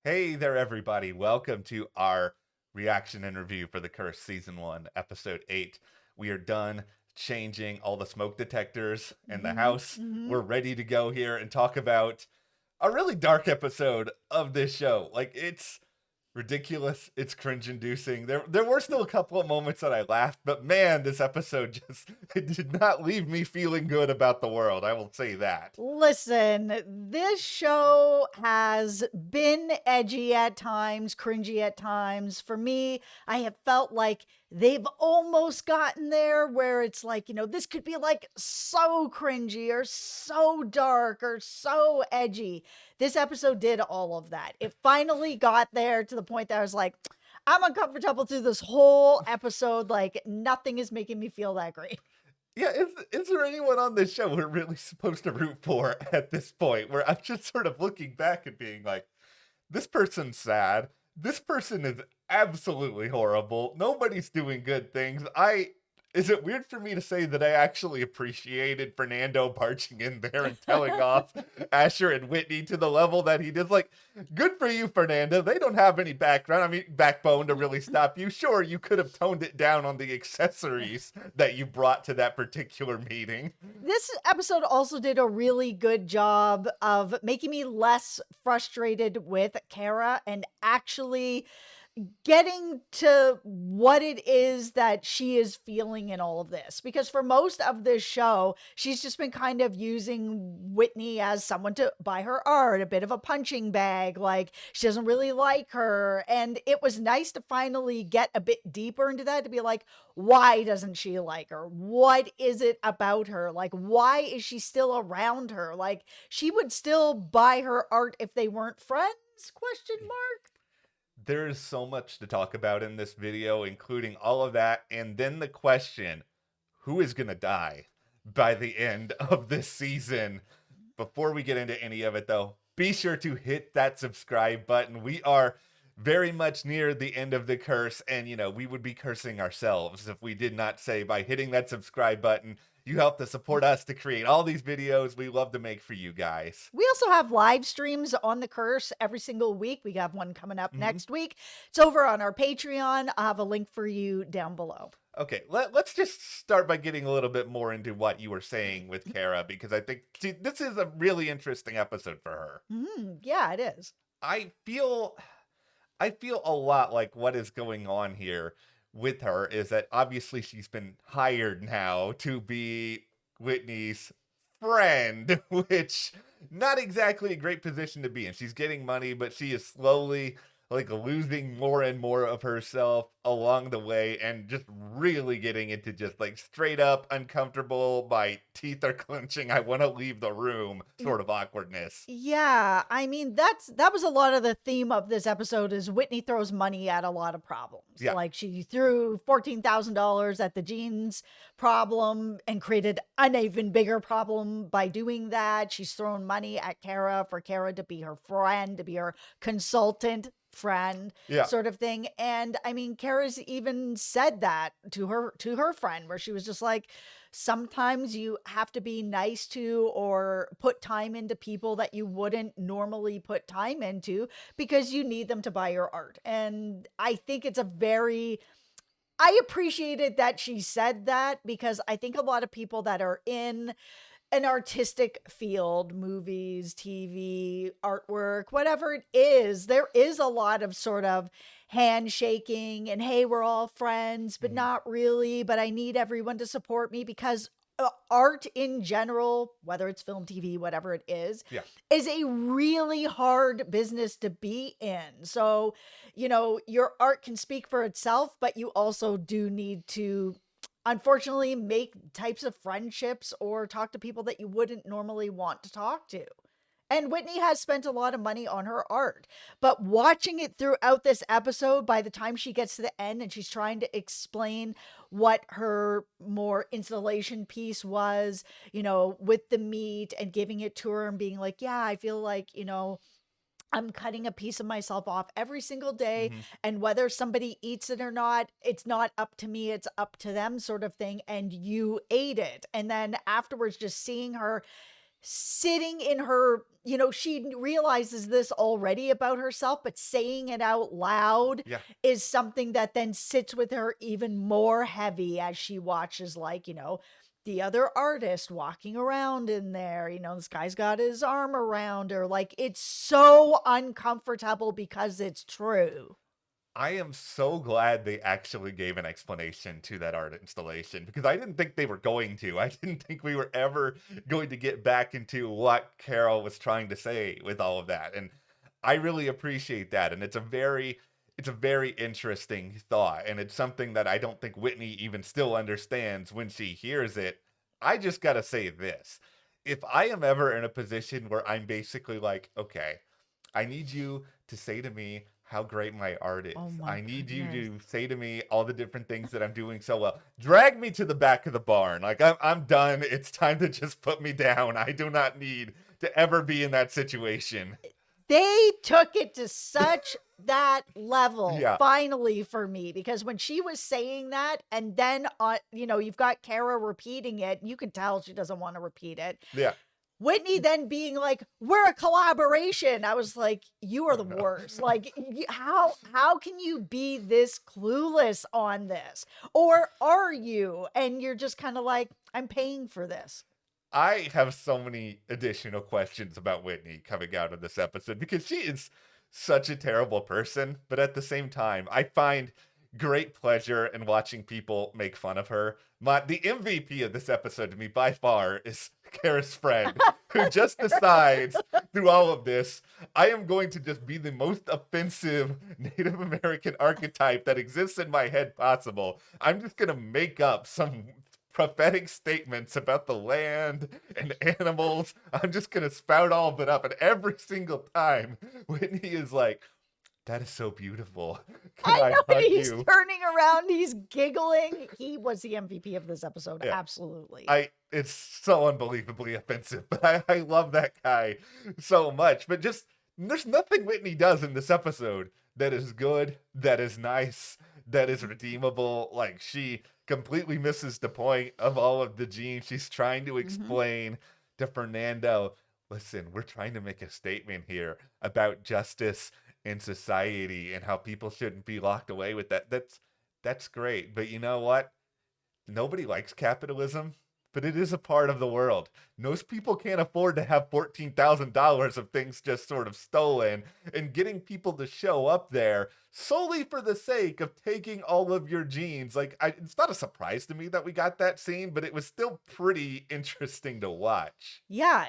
Hey there, everybody. Welcome to our reaction interview for The Curse Season 1, Episode 8. We are done changing all the smoke detectors in the hmm house. hmm We're ready to go here and talk about a really dark episode of this show. It's ridiculous. It's cringe inducing. There were still a couple of moments that I laughed, but man, this episode just it did not leave me feeling good about the world. I will say that. Listen, this show has been edgy at times, cringy at times. For me, I have felt like they've almost gotten there where it's like, this could be like so cringy or so dark or so edgy. This episode did all of that. It finally got there to the point that I was like, I'm uncomfortable through this whole episode. Like, nothing is making me feel that great. Yeah, is there anyone on this show we're really supposed to root for at this point? Where I'm just sort of looking back and being like, this person's sad. This person is absolutely horrible. Nobody's doing good things. Is it weird for me to say that I actually appreciated Fernando barging in there and telling off Asher and Whitney to the level that he did? Like, good for you, Fernando. They don't have any backbone to really stop you. Sure, you could have toned it down on the accessories that you brought to that particular meeting. This episode also did a really good job of making me less frustrated with Kara and actually getting to what it is that she is feeling in all of this. Because for most of this show, she's just been kind of using Whitney as someone to buy her art, a bit of a punching bag. Like, she doesn't really like her. And it was nice to finally get a bit deeper into that, to be like, why doesn't she like her? What is it about her? Like, why is she still around her? Like, she would still buy her art if they weren't friends? Question mark. There's so much to talk about in this video, including all of that, and then the question, who is gonna die by the end of this season? Before we get into any of it, though, be sure to hit that subscribe button. We are very much near the end of the curse, and we would be cursing ourselves if we did not say by hitting that subscribe button, you help to support us to create all these videos we love to make for you guys. We also have live streams on the curse every single week. We have one coming up Mhm. next week. It's over on our Patreon. I'll have a link for you down below. Okay, let's just start by getting a little bit more into what you were saying with Kara, because I think this is a really interesting episode for her. Yeah, it is. I feel I feel a lot like what is going on here with her is that obviously she's been hired now to be Whitney's friend, which not exactly a great position to be in. She's getting money, but she is slowly losing more and more of herself along the way and just really getting into just straight up uncomfortable. My teeth are clenching. I want to leave the room sort of awkwardness. Yeah, I mean that was a lot of the theme of this episode is Whitney throws money at a lot of problems. Yeah. Like, she threw $14,000 at the jeans problem and created an even bigger problem by doing that. She's thrown money at Kara for Kara to be her friend, to be her consultant friend, Yeah. sort of thing. And I mean, Kara's even said that to her friend, where she was just like, sometimes you have to be nice to or put time into people that you wouldn't normally put time into because you need them to buy your art. And I think it's a very I appreciated that she said that, because I think a lot of people that are in an artistic field, movies, TV, artwork, whatever it is, there is a lot of sort of handshaking and, hey, we're all friends, but Mhm. not really. But I need everyone to support me because art in general, whether it's film, TV, whatever it Yeah. is a really hard business to be in. So, your art can speak for itself, but you also do need to, unfortunately, make types of friendships or talk to people that you wouldn't normally want to talk to. And Whitney has spent a lot of money on her art. But watching it throughout this episode, by the time she gets to the end and she's trying to explain what her more installation piece was, with the meat, and giving it to her and being like, yeah, I feel like, I'm cutting a piece of myself off every single day, Mhm. and whether somebody eats it or not, it's not up to me, it's up to them, sort of thing. And you ate it. And then afterwards, just seeing her sitting in her, she realizes this already about herself, but saying it out loud Yeah. is something that then sits with her even more heavy as she watches, like, the other artist walking around in there. This guy's got his arm around her. Like, it's so uncomfortable because it's true. I am so glad they actually gave an explanation to that art installation because I didn't think they were going to. I didn't think we were ever going to get back into what Carol was trying to say with all of that. And I really appreciate that. And it's a very interesting thought. And it's something that I don't think Whitney even still understands when she hears it. I just gotta say this. If I am ever in a position where I'm basically like, okay, I need you to say to me how great my art Oh is. my I need you goodness. to say to me all the different things that I'm doing so well. Drag me to the back of the barn. Like I'm done. It's time to just put me down. I do not need to ever be in that situation. They took it to such that level Yeah. finally for me, because when she was saying that, and then you've got Kara repeating it, you can tell she doesn't want to repeat it. Yeah. Whitney then being like, "We're a collaboration." I was like, "You are Oh the no. worst." Like, how can you be this clueless on this? Or are you? And you're just kind of like, "I'm paying for this." I have so many additional questions about Whitney coming out of this episode because she is such a terrible person, but at the same time, I find great pleasure in watching people make fun of her. The MVP of this episode to me by far is Kara's friend, who just decides through all of this, I am going to just be the most offensive Native American archetype that exists in my head possible. I'm just gonna make up some prophetic statements about the land and animals. I'm just gonna spout all of it up, and every single time Whitney is like, "That is so beautiful. Can I I know, hug he's you?" turning around, he's giggling. He was the MVP of this episode, Yeah, absolutely. it's so unbelievably offensive, but I love that guy so much. But just there's nothing Whitney does in this episode that is good, that is nice, that is redeemable. Like she completely misses the point of all of the genes she's trying to Mhm. explain to Fernando. Listen, we're trying to make a statement here about justice in society and how people shouldn't be locked away with that. That's great. But you know what? Nobody likes capitalism, but it is a part of the world. Most people can't afford to have $14,000 of things just sort of stolen, and getting people to show up there solely for the sake of taking all of your genes. Like, it's not a surprise to me that we got that scene, but it was still pretty interesting to watch. Yeah,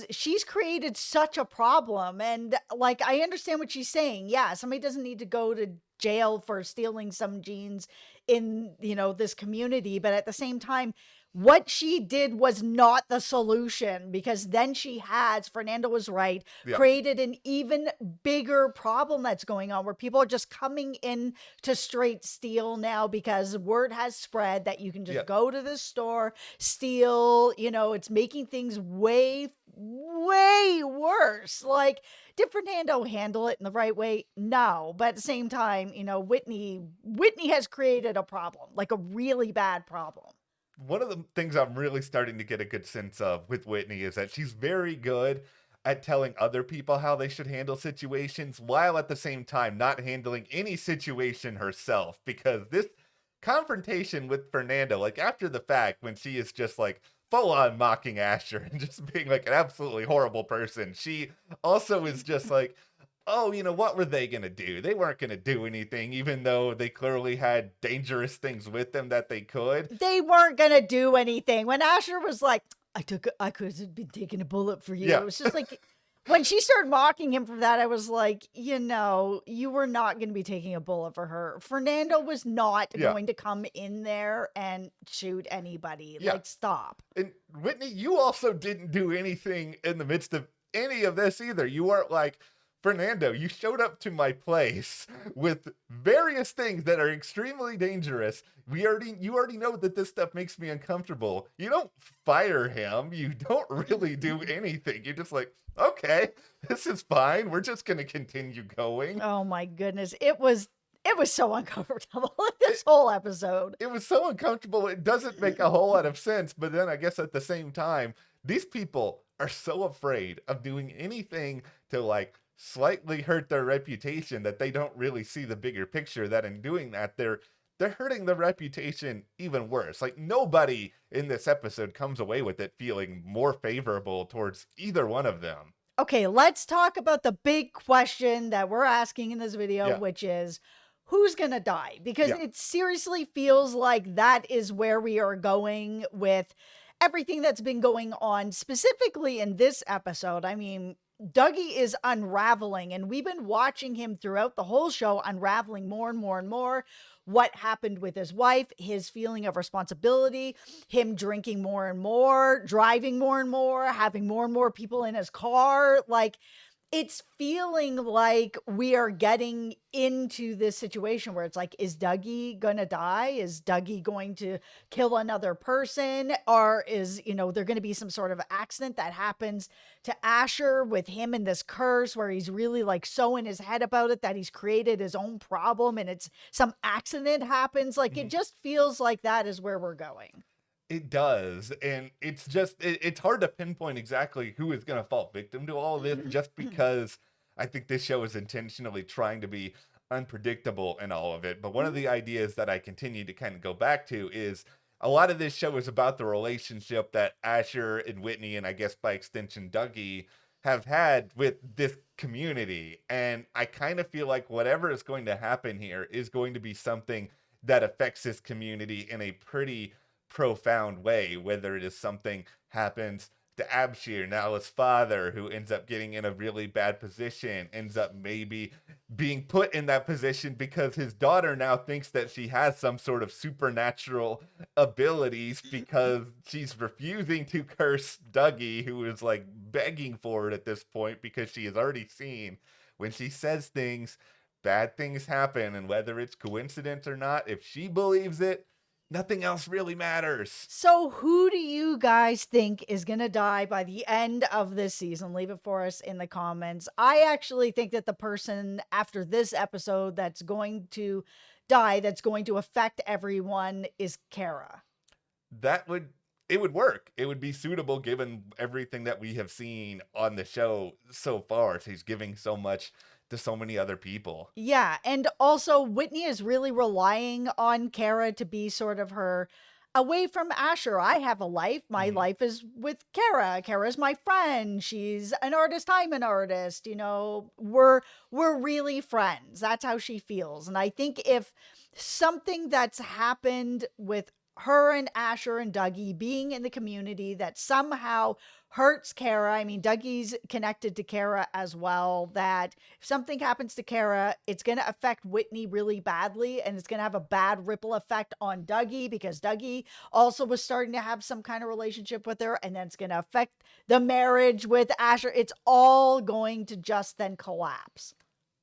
she's created such a problem. And like, I understand what she's saying. Yeah, somebody doesn't need to go to jail for stealing some genes in, this community. But at the same time, what she did was not the solution, because then she has, Fernando was right, Yeah, created an even bigger problem that's going on, where people are just coming in to straight steal now because word has spread that you can yeah. just go to the store, steal. It's making things way, way worse. Like, did Fernando handle it in the right way? No. But at the same time, Whitney has created a problem, like a really bad problem. One of the things I'm really starting to get a good sense of with Whitney is that she's very good at telling other people how they should handle situations while at the same time not handling any situation herself. Because this confrontation with Fernando, like after the fact, when she is just like full on mocking Asher and just being like an absolutely horrible person, she also is just like, oh, what were they going to do? They weren't going to do anything, even though they clearly had dangerous things with them that they could. They weren't gonna do anything. When Asher was like, I could have been taking a bullet for you. Yeah. It was just like, when she started mocking him for that, I was like, you were not going to be taking a bullet for her. Fernando was not Yeah. going to come in there and shoot anybody. Yeah. Like, stop. And Whitney, you also didn't do anything in the midst of any of this either. You weren't like, Fernando, you showed up to my place with various things that are extremely dangerous. You already know that this stuff makes me uncomfortable. You don't fire him. You don't really do anything. You're just like, okay, this is fine. We're just gonna continue going. Oh my goodness. It was so uncomfortable, this whole episode. It was so uncomfortable. It doesn't make a whole lot of sense. But then I guess at the same time, these people are so afraid of doing anything to like slightly hurt their reputation that they don't really see the bigger picture, that in doing that they're hurting the reputation even worse. Like nobody in this episode comes away with it feeling more favorable towards either one of them. Okay, let's talk about the big question that we're asking in this video, Yeah. which is who's gonna die? Because Yeah. it seriously feels like that is where we are going with everything that's been going on, specifically in this episode. I mean, Dougie is unraveling, and we've been watching him throughout the whole show unraveling more and more and more. What happened with his wife, his feeling of responsibility, him drinking more and more, driving more and more, having more and more people in his car. Like, it's feeling like we are getting into this situation where it's like, is Dougie gonna die? Is Dougie going to kill another person? Or is, there gonna be some sort of accident that happens to Asher with him in this curse where he's really like so in his head about it that he's created his own problem and it's some accident happens. Like, it Mhm. just feels like that is where we're going. It does, and it's just it's hard to pinpoint exactly who is going to fall victim to all of this, just because I think this show is intentionally trying to be unpredictable in all of it. But one of the ideas that I continue to kind of go back to is a lot of this show is about the relationship that Asher and Whitney, and I guess by extension Dougie, have had with this community. And I kind of feel like whatever is going to happen here is going to be something that affects this community in a pretty profound way, whether it is something happens to Abshir, Nala's father, who ends up getting in a really bad position, ends up maybe being put in that position because his daughter now thinks that she has some sort of supernatural abilities because she's refusing to curse Dougie, who is like begging for it at this point because she has already seen when she says things, bad things happen. And whether it's coincidence or not, if she believes it, nothing else really matters. So, who do you guys think is going to die by the end of this season? Leave it for us in the comments. I actually think that the person after this episode that's going to die, that's going to affect everyone, is Kara. That would it would work. It would be suitable given everything that we have seen on the show so far. She's giving so much to so many other people. Yeah, and also Whitney is really relying on Kara to be sort of her away from Asher. I have a life. My Mhm. life is with Kara. Kara's my friend. She's an artist. I'm an artist. We're really friends. That's how she feels. And I think if something that's happened with her and Asher and Dougie being in the community that somehow hurts Kara. I mean, Dougie's connected to Kara as well. That if something happens to Kara, it's going to affect Whitney really badly, and it's going to have a bad ripple effect on Dougie because Dougie also was starting to have some kind of relationship with her, and then it's going to affect the marriage with Asher. It's all going to just then collapse.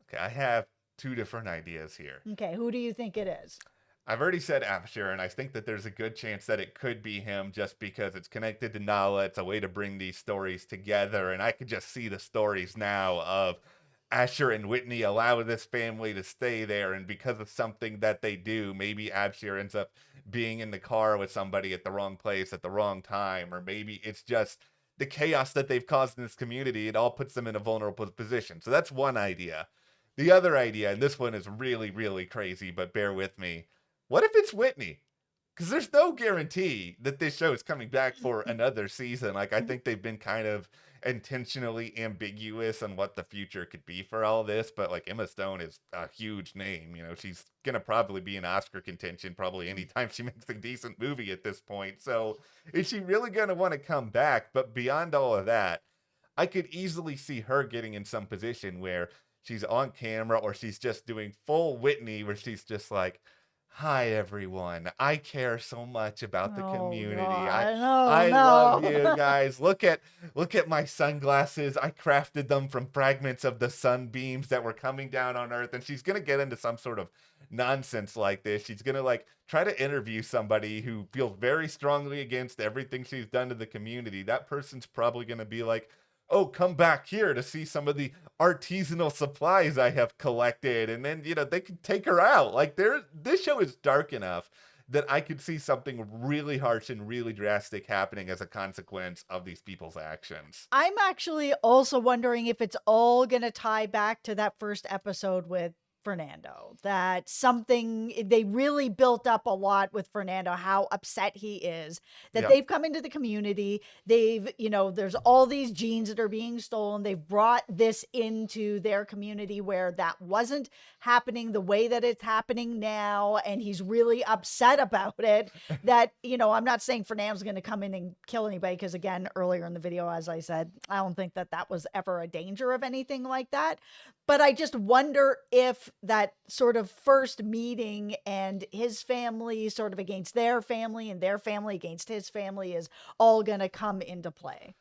Okay, I have two different ideas here. Okay, who do you think it is? I've already said Abshir, and I think that there's a good chance that it could be him just because it's connected to Nala. It's a way to bring these stories together, and I could just see the stories now of Asher and Whitney allow this family to stay there, and because of something that they do, maybe Abshir ends up being in the car with somebody at the wrong place at the wrong time, or maybe it's just the chaos that they've caused in this community. It all puts them in a vulnerable position. So that's one idea. The other idea, and this one is really, really crazy, but bear with me. What if it's Whitney? Because there's no guarantee that this show is coming back for another season. Like, I think they've been kind of intentionally ambiguous on what the future could be for all this. But, like, Emma Stone is a huge name. You know, she's going to probably be in Oscar contention probably anytime she makes a decent movie at this point. So, is she really going to want to come back? But beyond all of that, I could easily see her getting in some position where she's on camera or she's just doing full Whitney, where she's just like, "Hi everyone. I care so much about the Oh community. God, no, I love you no. guys. Look at my sunglasses. I crafted them from fragments of the sunbeams that were coming down on Earth." And she's going to get into some sort of nonsense like this. She's going to like try to interview somebody who feels very strongly against everything she's done to the community. That person's probably going to be like, "Oh, come back here to see some of the artisanal supplies I have collected." And then, they could take her out. Like, this show is dark enough that I could see something really harsh and really drastic happening as a consequence of these people's actions. I'm actually also wondering if it's all going to tie back to that first episode with Fernando. That something they really built up a lot with Fernando, how upset he is that Yeah. they've come into the community. There's all these genes that are being stolen. They've brought this into their community where that wasn't happening the way that it's happening now. And he's really upset about it. I'm not saying Fernando's going to come in and kill anybody, because again, earlier in the video, as I said, I don't think that was ever a danger of anything like that. But I just wonder if that sort of first meeting and his family sort of against their family and their family against his family is all going to come into play.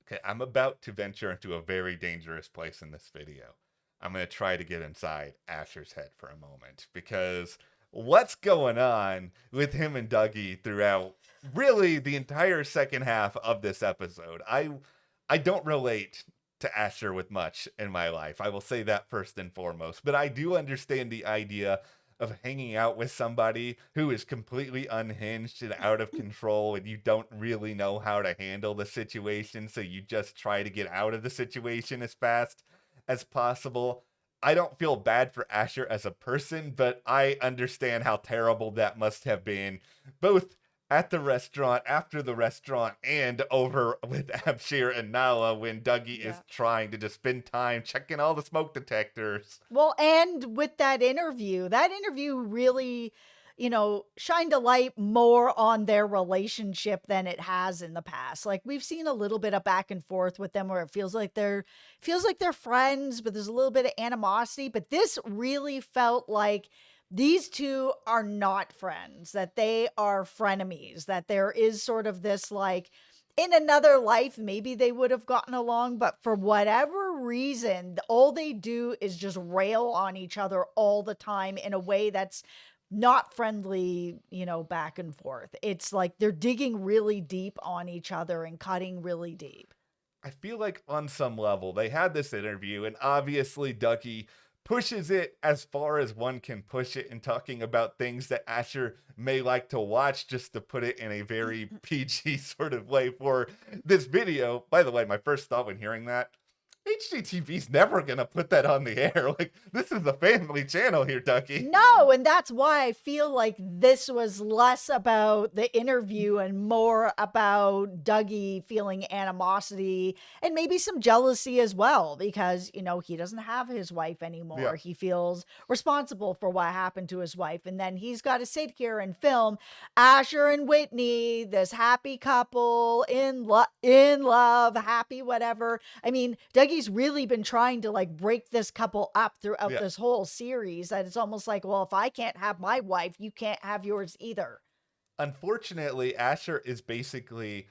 Okay, I'm about to venture into a very dangerous place in this video. I'm going to try to get inside Asher's head for a moment, because what's going on with him and Dougie throughout really the entire second half of this episode? I don't relate to Asher with much in my life. I will say that first and foremost. But I do understand the idea of hanging out with somebody who is completely unhinged and out of control, and you don't really know how to handle the situation, so you just try to get out of the situation as fast as possible. I don't feel bad for Asher as a person, but I understand how terrible that must have been, both at the restaurant, after the restaurant, and over with Abshir and Nala when Dougie is trying to just spend time checking all the smoke detectors. Well, and with that interview really, shined a light more on their relationship than it has in the past. Like, we've seen a little bit of back and forth with them where it feels like they're friends, but there's a little bit of animosity. But this really felt like these two are not friends, that they are frenemies, that there is sort of this, like, in another life, maybe they would have gotten along, but for whatever reason, all they do is just rail on each other all the time in a way that's not friendly, back and forth. It's like they're digging really deep on each other and cutting really deep. I feel like on some level they had this interview, and obviously Dougie pushes it as far as one can push it in talking about things that Asher may like to watch, just to put it in a very PG sort of way for this video. By the way, my first thought when hearing that, HGTV's never gonna put that on the air. Like, this is a family channel here, Dougie. No, and that's why I feel like this was less about the interview and more about Dougie feeling animosity and maybe some jealousy as well, because, he doesn't have his wife anymore. Yeah. He feels responsible for what happened to his wife. And then he's got to sit here and film Asher and Whitney, this happy couple in love, happy, whatever. I mean, Dougie's really been trying to, like, break this couple up throughout this whole series, that it's almost like, well, if I can't have my wife, you can't have yours either. Unfortunately, Asher is basically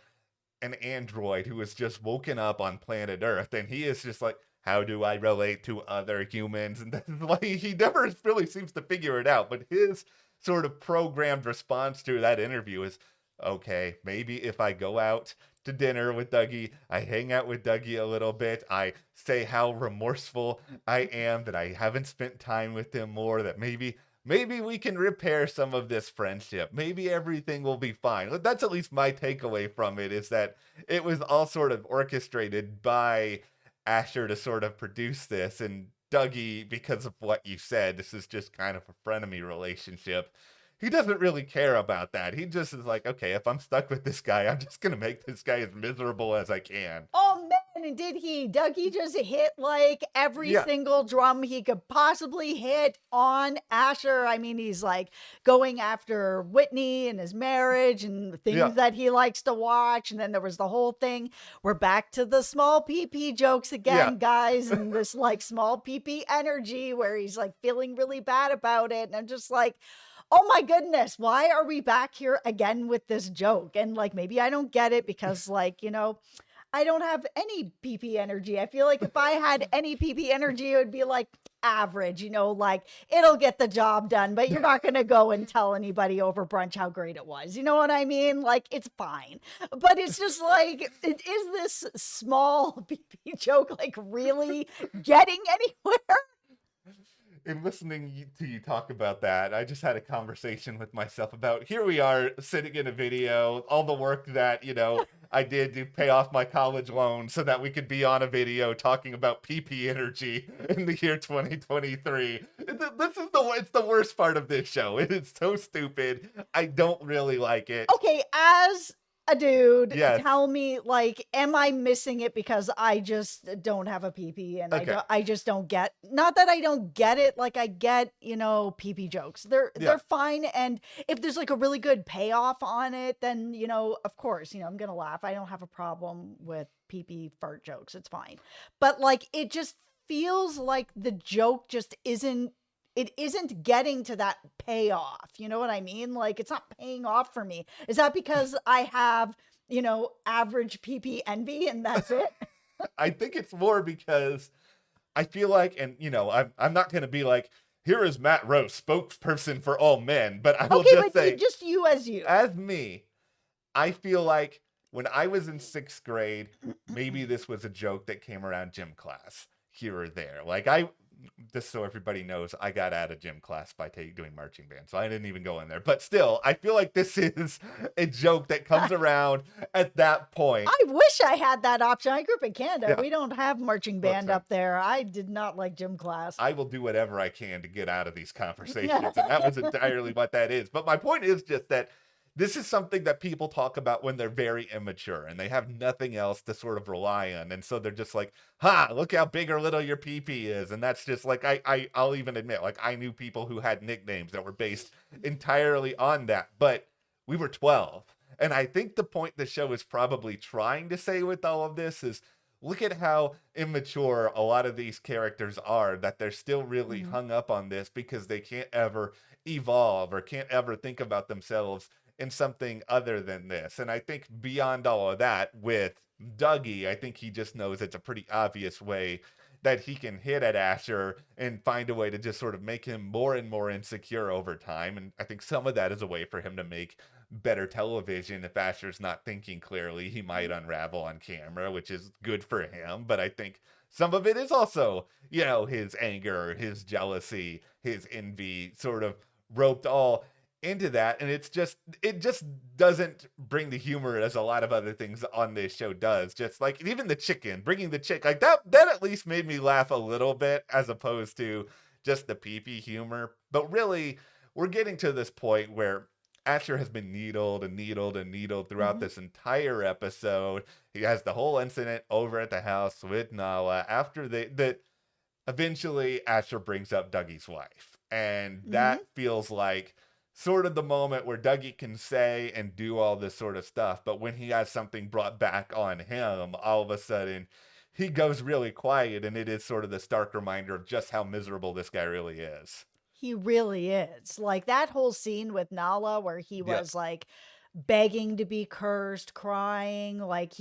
an android who has just woken up on planet Earth, and he is just like, how do I relate to other humans? And like, he never really seems to figure it out, but his sort of programmed response to that interview is, okay, maybe if I go out to dinner with Dougie, I hang out with Dougie a little bit, I say how remorseful I am that I haven't spent time with him more, that maybe we can repair some of this friendship. Maybe everything will be fine. That's at least my takeaway from it, is that it was all sort of orchestrated by Asher to sort of produce this. And Dougie, because of what you said, this is just kind of a frenemy relationship. He doesn't really care about that. He just is like, okay, if I'm stuck with this guy, I'm just going to make this guy as miserable as I can. Oh, man, and did he? Dougie just hit, like, every single drum he could possibly hit on Asher. I mean, he's, like, going after Whitney and his marriage and things that he likes to watch. And then there was the whole thing. We're back to the small PP jokes again, guys. And this, like, small PP energy where he's, like, feeling really bad about it. And I'm just like, oh my goodness, why are we back here again with this joke? And, like, maybe I don't get it because, like, I don't have any PP energy. I feel like if I had any PP energy, it would be like average, like, it'll get the job done, but you're not going to go and tell anybody over brunch how great it was. You know what I mean? Like, it's fine. But it's just like, is this small PP joke, like, really getting anywhere? in listening to you talk about that, I just had a conversation with myself about here we are sitting in a video, all the work that, I did to pay off my college loan so that we could be on a video talking about PP energy in the year 2023. This is it's the worst part of this show. It is so stupid. I don't really like it. Okay, as a dude, Yes. tell me, like, am I missing it because I just don't have a PP and Okay. I just don't get, not that I don't get it, like I get, PP jokes. They're fine, and if there's like a really good payoff on it, then, of course, I'm gonna laugh. I don't have a problem with PP fart jokes. It's fine. But like it just feels like the joke just isn't getting to that payoff. You know what I mean? Like it's not paying off for me. Is that because I have, average PP envy and that's it? I think it's more because I feel like, and I'm not going to be like, here is Matt Rose, spokesperson for all men, but I will Okay, just but say, just you as you. as me, I feel like when I was in 6th grade, maybe this was a joke that came around gym class here or there. Like just so everybody knows, I got out of gym class by doing marching band, so I didn't even go in there. But still, I feel like this is a joke that comes around at that point. I wish I had that option. I grew up in Canada. Yeah. We don't have marching band up there. I did not like gym class. I will do whatever I can to get out of these conversations, and that was entirely what that is. But my point is just that this is something that people talk about when they're very immature and they have nothing else to sort of rely on. And so they're just like, look how big or little your PP is. And that's just like, I'll even admit, like I knew people who had nicknames that were based entirely on that, but we were 12. And I think the point the show is probably trying to say with all of this is, look at how immature a lot of these characters are, that they're still really hung up on this because they can't ever evolve or can't ever think about themselves in something other than this. And I think beyond all of that, with Dougie, I think he just knows it's a pretty obvious way that he can hit at Asher and find a way to just sort of make him more and more insecure over time. And I think some of that is a way for him to make better television. If Asher's not thinking clearly, he might unravel on camera, which is good for him. But I think some of it is also, his anger, his jealousy, his envy sort of roped all into that, and it just doesn't bring the humor as a lot of other things on this show does. Just like even the chicken, bringing the chick, like that at least made me laugh a little bit as opposed to just the pee-pee humor. But really, we're getting to this point where Asher has been needled and needled and needled throughout this entire episode. He has the whole incident over at the house with Nala after that eventually Asher brings up Dougie's wife, and that feels like sort of the moment where Dougie can say and do all this sort of stuff, but when he has something brought back on him, all of a sudden he goes really quiet, and it is sort of the stark reminder of just how miserable this guy really is. He really is. Like that whole scene with Nala where he was like begging to be cursed, crying, like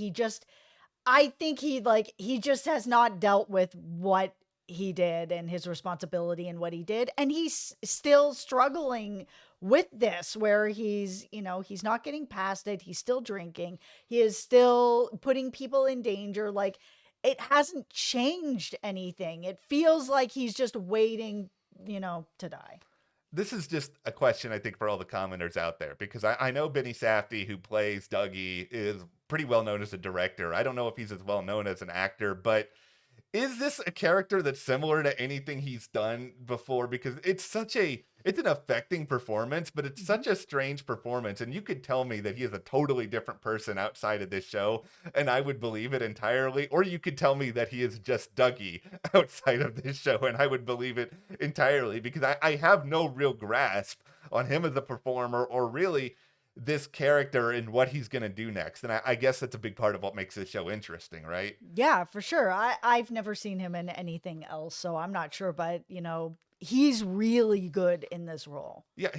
I think he just has not dealt with what he did and his responsibility and what he did, and he's still struggling with this, where he's not getting past it. He's still drinking. He is still putting people in danger. Like it hasn't changed anything. It feels like he's just waiting, to die. This is just a question, I think, for all the commenters out there, because I know Benny Safdie, who plays Dougie, is pretty well known as a director. I don't know if he's as well known as an actor, but is this a character that's similar to anything he's done before? Because it's an affecting performance, but it's such a strange performance. And you could tell me that he is a totally different person outside of this show, and I would believe it entirely. Or you could tell me that he is just Dougie outside of this show, and I would believe it entirely, because I have no real grasp on him as a performer, or really this character and what he's going to do next. And I guess that's a big part of what makes this show interesting, right? Yeah, for sure. I've never seen him in anything else, so I'm not sure, but he's really good in this role. Yeah,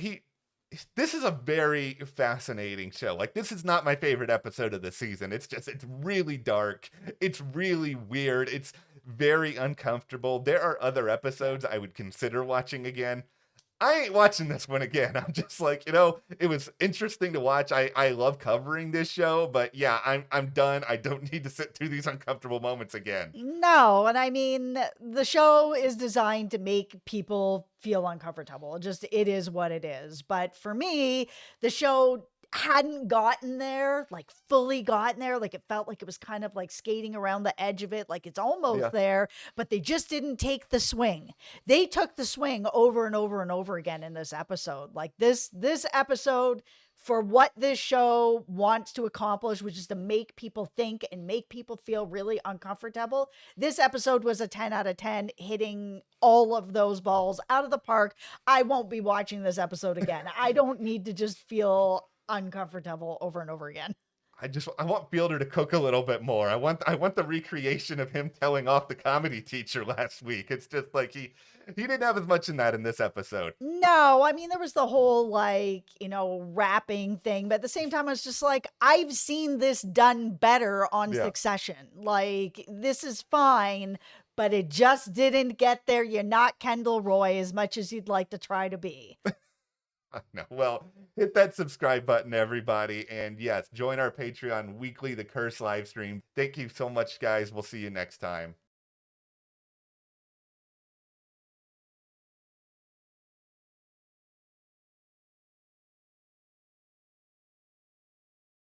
this is a very fascinating show. Like, this is not my favorite episode of the season. It's really dark. It's really weird. It's very uncomfortable. There are other episodes I would consider watching again. I ain't watching this one again. I'm just like, it was interesting to watch. I love covering this show, but yeah, I'm done. I don't need to sit through these uncomfortable moments again. No, and I mean, the show is designed to make people feel uncomfortable. Just it is what it is. But for me, the show hadn't gotten there, like fully gotten there. Like it felt like it was kind of like skating around the edge of it, like it's almost Yeah. there, but they just didn't take the swing. They took the swing over and over and over again in this episode. Like this episode, for what this show wants to accomplish, which is to make people think and make people feel really uncomfortable. This episode was a 10 out of 10, hitting all of those balls out of the park. I won't be watching this episode again. I don't need to just feel uncomfortable over and over again. I want Fielder to cook a little bit more. I want the recreation of him telling off the comedy teacher last week. It's just like he didn't have as much in that in this episode. No, I mean, there was the whole like, rapping thing, but at the same time, I was just like, I've seen this done better on Yeah. Succession. Like, this is fine, but it just didn't get there. You're not Kendall Roy as much as you'd like to try to be. No. Well, hit that subscribe button, everybody. And yes, join our Patreon weekly, The Curse live stream. Thank you so much, guys. We'll see you next time.